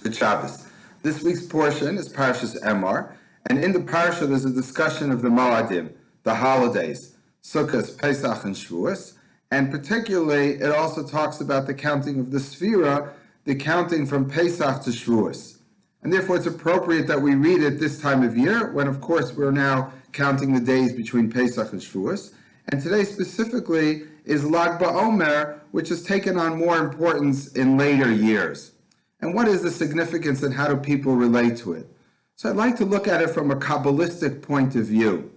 Good Shabbos. This week's portion is Parashas Emor, and in the parasha there's a discussion of the Moadim, the holidays, Sukkot, Pesach, and Shavuos, and particularly it also talks about the counting of the Sfira, the counting from Pesach to Shavuos. And therefore it's appropriate that we read it this time of year, when of course we're now counting the days between Pesach and Shavuos. And today specifically is Lag B'Omer, which has taken on more importance in later years. And what is the significance and how do people relate to it? So I'd like to look at it from a Kabbalistic point of view.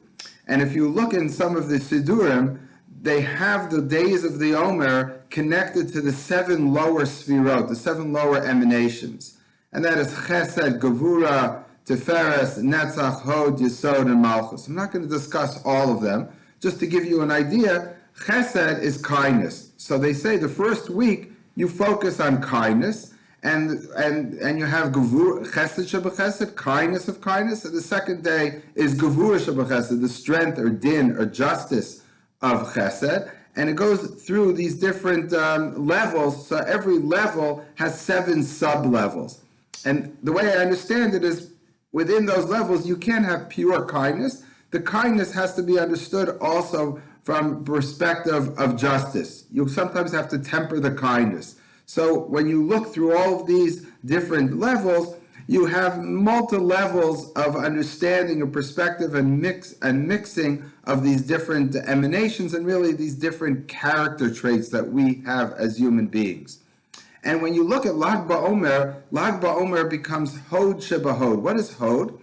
And if you look in some of the Sidurim, they have the days of the Omer connected to the 7 lower Sfirot, the 7 lower emanations. And that is Chesed, Gevura, Tiferes, Netzach, Hod, Yesod, and Malchus. I'm not going to discuss all of them. Just to give you an idea, Chesed is kindness. So they say the first week you focus on kindness, and you have Gevura, Chesed Shebechesed, kindness of kindness, and the second day is Gevura Shebechesed, the strength or din or justice of Chesed, and it goes through these different levels. So every level has 7 sub-levels. And the way I understand it is, within those levels, you can't have pure kindness. The kindness has to be understood also from perspective of justice. You sometimes have to temper the kindness. So when you look through all of these different levels, you have multiple levels of understanding of perspective and mixing of these different emanations and really these different character traits that we have as human beings. And when you look at Lag B'Omer becomes Hod Shebahod. What is Hod?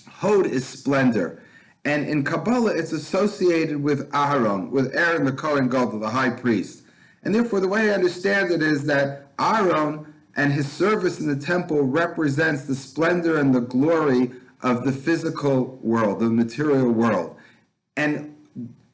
Hod is splendor. And in Kabbalah, it's associated with Aaron, with Aaron the Kohen Gadol, the high priest. And therefore, the way I understand it is that Aaron and his service in the temple represents the splendor and the glory of the physical world, the material world. And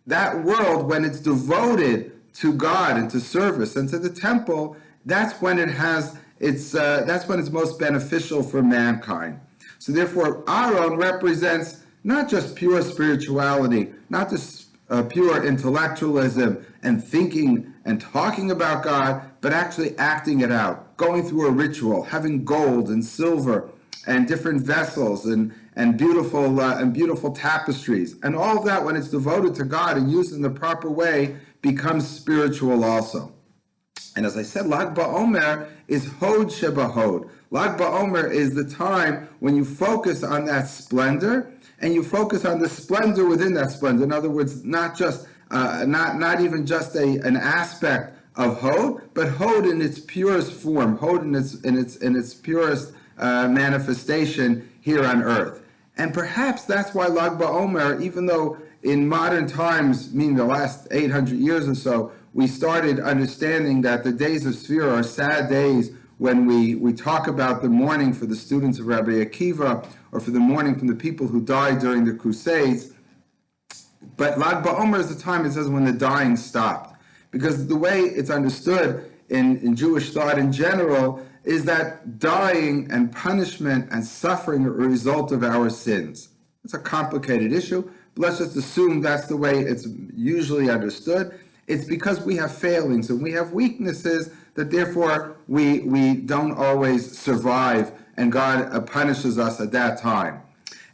that world, when it's devoted to God and to service and to the temple, that's when it has that's when it's most beneficial for mankind. So therefore, Aaron represents not just pure spirituality, not just pure intellectualism and thinking and talking about God, but actually acting it out, going through a ritual, having gold and silver and different vessels and beautiful tapestries. And all of that, when it's devoted to God and used in the proper way, becomes spiritual also. And as I said, Lag B'Omer is Hod Shebahod. Lag B'Omer is the time when you focus on that splendor, and you focus on the splendor within that splendor. In other words, not just not even just an aspect of Hod, but Hod in its purest form, Hod in its purest manifestation here on earth. And perhaps that's why Lag B'Omer, even though in modern times, meaning the last 800 years or so, we started understanding that the days of Sfira are sad days when we talk about the mourning for the students of Rabbi Akiva, or for the mourning from the people who died during the Crusades. But Lag B'Omer is the time, it says, when the dying stopped. Because the way it's understood in Jewish thought in general is that dying and punishment and suffering are a result of our sins. It's a complicated issue, but let's just assume that's the way it's usually understood. It's because we have failings and we have weaknesses that therefore we don't always survive, and God punishes us at that time.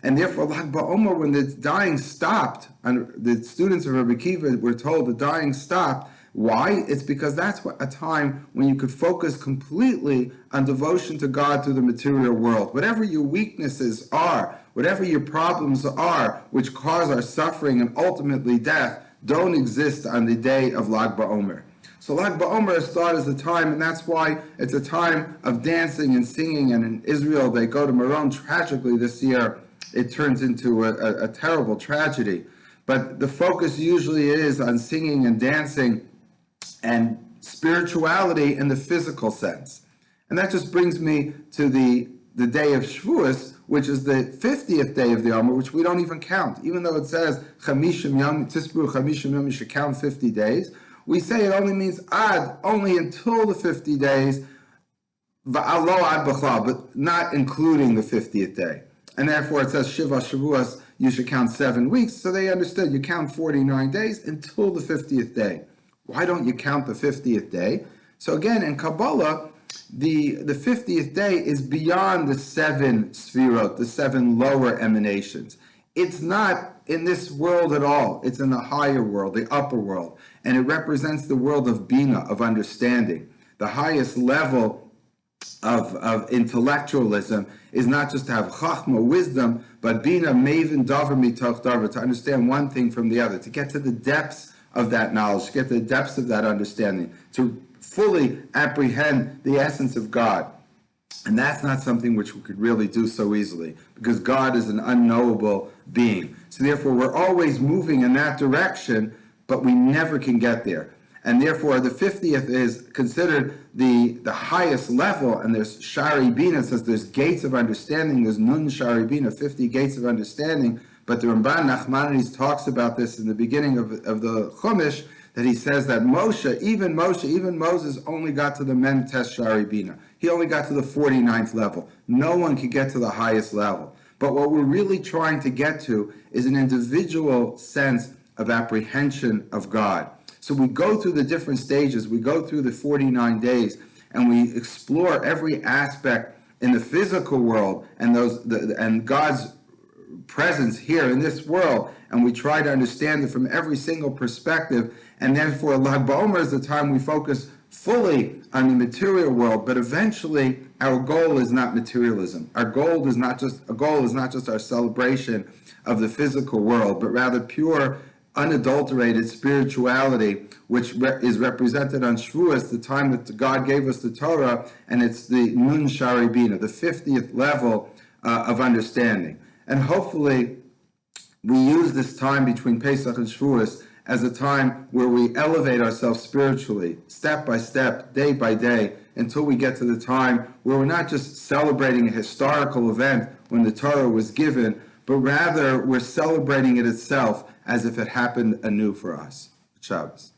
And therefore, Lag B'Omer, when the dying stopped, and the students of Rabbi Akiva were told the dying stopped. Why? It's because that's a time when you could focus completely on devotion to God through the material world. Whatever your weaknesses are, whatever your problems are, which cause our suffering and ultimately death, don't exist on the day of Lag B'Omer. So Lag B'Omer is thought as a time, and that's why it's a time of dancing and singing. And in Israel, they go to Meron. Tragically, this year, it turns into a terrible tragedy. But the focus usually is on singing and dancing and spirituality in the physical sense. And that just brings me to the day of Shavuos, which is the 50th day of the Omer, which we don't even count. Even though it says, Chamishim Yom, Tisbru Chamishim Yom, you should count 50 days. We say it only means ad, only until the 50 days, va'alo ad b'chlal, but not including the 50th day. And therefore it says, Shiva Shavuos, you should count 7 weeks. So they understood, you count 49 days until the 50th day. Why don't you count the 50th day? So again, in Kabbalah, the 50th day is beyond the 7 sfirot, the 7 lower emanations. It's not in this world at all. It's in the higher world, the upper world. And it represents the world of Bina, of understanding. The highest level of intellectualism is not just to have chachma, wisdom, but Bina, maven, davar, mitoch davar, to understand one thing from the other, to get to the depths of that knowledge, to get to the depths of that understanding, to fully apprehend the essence of God. And that's not something which we could really do so easily, because God is an unknowable being. So therefore, we're always moving in that direction, but we never can get there. And therefore, the 50th is considered the highest level, and there's Shari Bina. It says there's gates of understanding, there's Nun Shari Bina, 50 gates of understanding. But the Ramban Nachmanides talks about this in the beginning of the Chumash, that he says that even Moses only got to the Mem-Tes Shari Bina. He only got to the 49th level. No one could get to the highest level. But what we're really trying to get to is an individual sense of apprehension of God. So we go through the different stages, we go through the 49 days, and we explore every aspect in the physical world and God's presence here in this world, and we try to understand it from every single perspective. And therefore, Lag B'Omer is the time we focus fully on the material world, but eventually our goal is not materialism. Our goal is not just our celebration of the physical world, but rather pure, unadulterated spirituality, which is represented on Shavuos, the time that God gave us the Torah, and it's the Nun Shari Bina, the 50th level of understanding. And hopefully, we use this time between Pesach and Shavuos as a time where we elevate ourselves spiritually, step by step, day by day, until we get to the time where we're not just celebrating a historical event when the Torah was given, but rather we're celebrating it itself as if it happened anew for us. Shabbos.